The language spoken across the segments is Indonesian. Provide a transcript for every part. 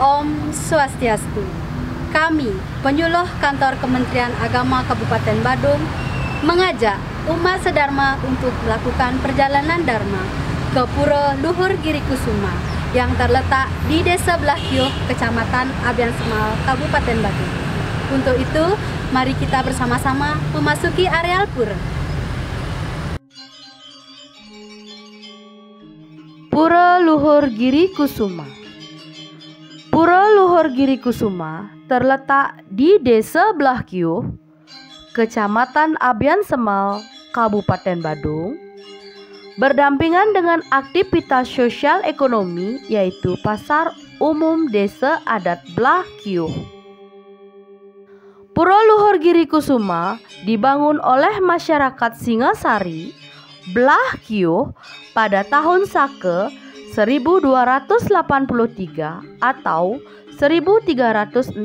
Om Swastiastu. Kami, penyuluh kantor Kementerian Agama Kabupaten Badung, mengajak umat sedharma untuk melakukan perjalanan dharma ke Pura Luhur Giri Kusuma yang terletak di Desa Blakyuh, Kecamatan Abian Semal, Kabupaten Badung. Untuk itu, mari kita bersama-sama memasuki areal pura. Pura Luhur Giri Kusuma. Pura Luhur Giri Kusuma terletak di Desa Blakyuh, Kecamatan Abian Semal, Kabupaten Badung, berdampingan dengan aktivitas sosial ekonomi yaitu Pasar Umum Desa Adat Blakyuh. Pura Luhur Giri Kusuma dibangun oleh masyarakat Singasari, Blakyuh pada tahun Sake 1283 atau 1361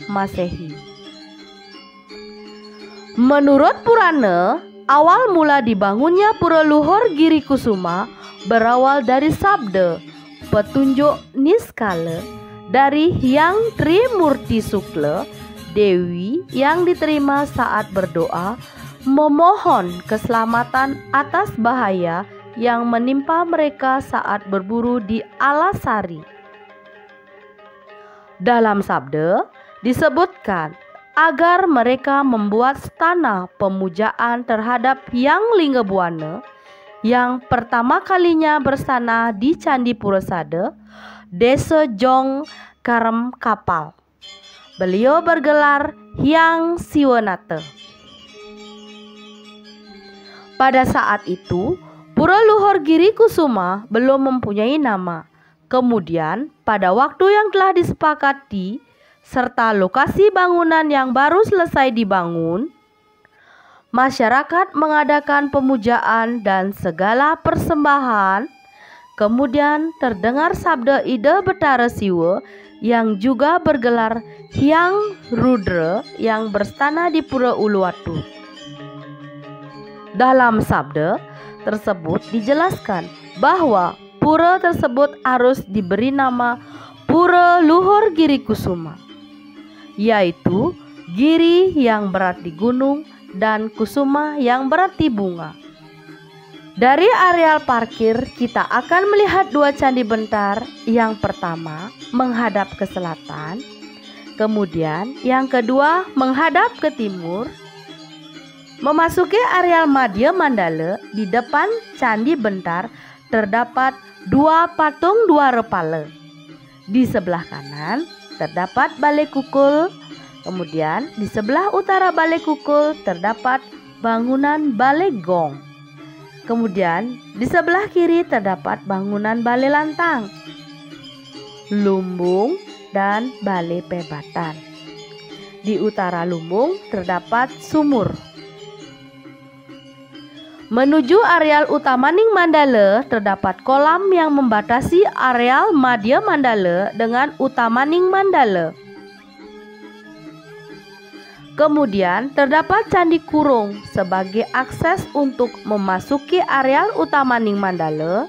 Masehi. Menurut Purana, awal mula dibangunnya Pura Luhur Giri Kusuma berawal dari sabda petunjuk niskala dari Hyang Trimurti Sukla Dewi yang diterima saat berdoa memohon keselamatan atas bahaya yang menimpa mereka saat berburu di Alasari. Dalam sabda disebutkan agar mereka membuat stana pemujaan terhadap Hyang Linggabuana yang pertama kalinya bersana di Candi Purasada, Desa Jong Karem Kapal. Beliau bergelar Hyang Siwanata. Pada saat itu, Pura Luhur Giri Kusuma belum mempunyai nama. Kemudian, pada waktu yang telah disepakati serta lokasi bangunan yang baru selesai dibangun, masyarakat mengadakan pemujaan dan segala persembahan. Kemudian terdengar sabda Ida Betara Siwa yang juga bergelar Hyang Rudra yang berstana di Pura Uluwatu. Dalam sabda tersebut dijelaskan bahwa pura tersebut harus diberi nama Pura Luhur Giri Kusuma, yaitu giri yang berarti gunung dan kusuma yang berarti bunga. Dari areal parkir kita akan melihat dua candi bentar. Yang pertama menghadap ke selatan, kemudian yang kedua menghadap ke timur. Memasuki areal Madya Mandala, di depan candi bentar terdapat dua patung dua repala. Di sebelah kanan terdapat balai kukul, kemudian di sebelah utara balai kukul terdapat bangunan balai gong. Kemudian di sebelah kiri terdapat bangunan balai lantang, lumbung, dan balai pebatan. Di utara lumbung terdapat sumur. Menuju areal Utamaning Mandala terdapat kolam yang membatasi areal Madya Mandala dengan Utamaning Mandala. Kemudian terdapat Candi Kurung sebagai akses untuk memasuki areal Utamaning Mandala.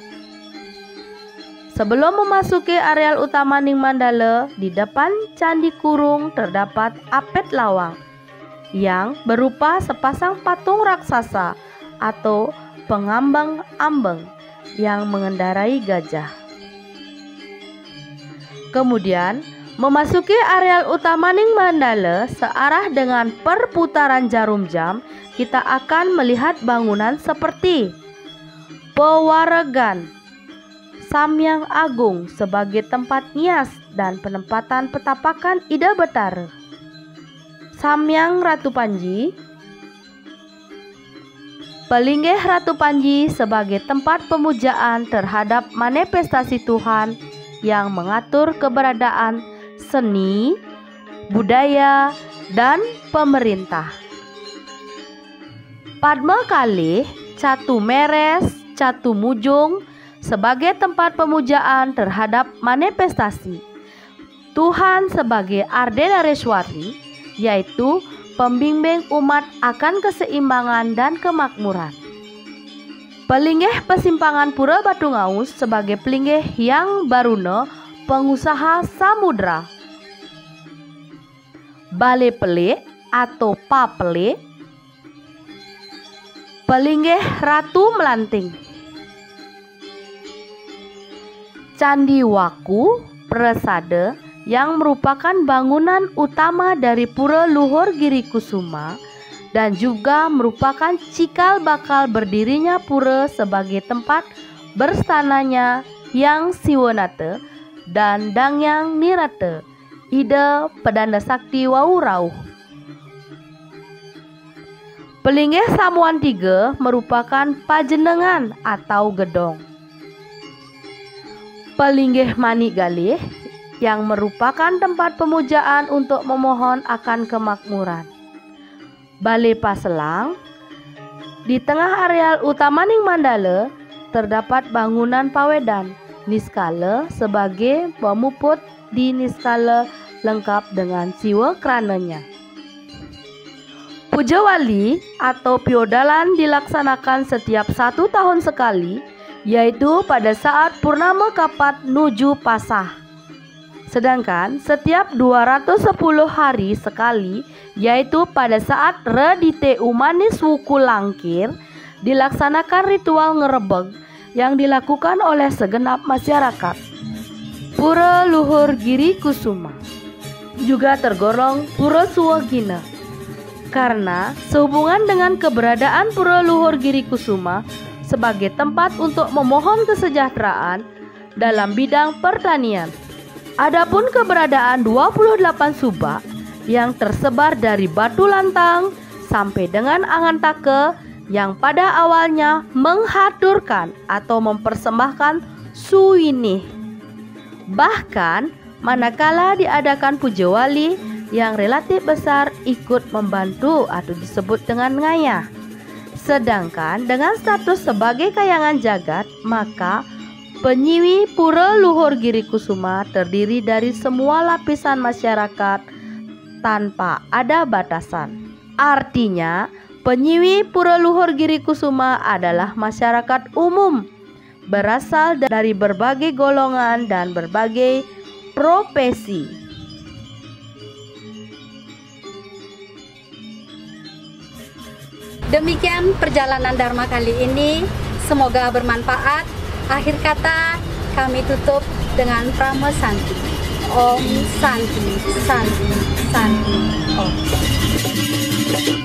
Sebelum memasuki areal Utamaning Mandala, di depan Candi Kurung terdapat Apet Lawang yang berupa sepasang patung raksasa atau pengambang-ambeng yang mengendarai gajah. Kemudian memasuki areal Utamaning Mandala searah dengan perputaran jarum jam, kita akan melihat bangunan seperti Pewaregan, Samyang Agung sebagai tempat nias dan penempatan petapakan Ida Betara, Samyang Ratu Panji, Pelinggih Ratu Panji sebagai tempat pemujaan terhadap manifestasi Tuhan yang mengatur keberadaan seni, budaya, dan pemerintah. Padma Kalih, Catu Meres, Catu Mujung sebagai tempat pemujaan terhadap manifestasi Tuhan sebagai Ardenareswari, yaitu pembimbing umat akan keseimbangan dan kemakmuran. Pelinggih Pesimpangan Pura Batu Ngaus sebagai pelinggih yang Baruna pengusaha samudra. Bale Pele atau Papele, Pelinggih Ratu Melanting. Candi Waku Presade yang merupakan bangunan utama dari Pura Luhur Girikusuma dan juga merupakan cikal bakal berdirinya pura sebagai tempat bersananya Yang Siwanata dan Dangyang Nirata Ida Pedanda Sakti Wau Rauh. Pelinggih Samuan Tiga merupakan pajenengan atau gedong. Pelinggih Manik Galih yang merupakan tempat pemujaan untuk memohon akan kemakmuran. Bale Paselang, di tengah areal utama Ning Mandala terdapat bangunan pawedan niskala sebagai pemuput di niskala lengkap dengan siwa krananya. Puja Wali atau piodalan dilaksanakan setiap 1 tahun sekali, yaitu pada saat Purnama Kapat nuju Pasah. Sedangkan setiap 210 hari sekali, yaitu pada saat Redite Umanis Wuku Langkir, dilaksanakan ritual ngerebeg yang dilakukan oleh segenap masyarakat. Pura Luhur Girikusuma juga tergolong Pura Suwagina karena sehubungan dengan keberadaan Pura Luhur Girikusuma sebagai tempat untuk memohon kesejahteraan dalam bidang pertanian. Adapun keberadaan 28 subak yang tersebar dari Batu Lantang sampai dengan Angantake yang pada awalnya menghaturkan atau mempersembahkan suwinih. Bahkan manakala diadakan puja wali yang relatif besar ikut membantu atau disebut dengan ngayah. Sedangkan dengan status sebagai kayangan jagat, maka penyiwi Pura Luhur Girikusuma terdiri dari semua lapisan masyarakat tanpa ada batasan. Artinya, penyiwi Pura Luhur Girikusuma adalah masyarakat umum, berasal dari berbagai golongan dan berbagai profesi. Demikian perjalanan Dharma kali ini, semoga bermanfaat. Akhir kata kami tutup dengan Prama Santi. Om Santi, Santi, Santi, Om.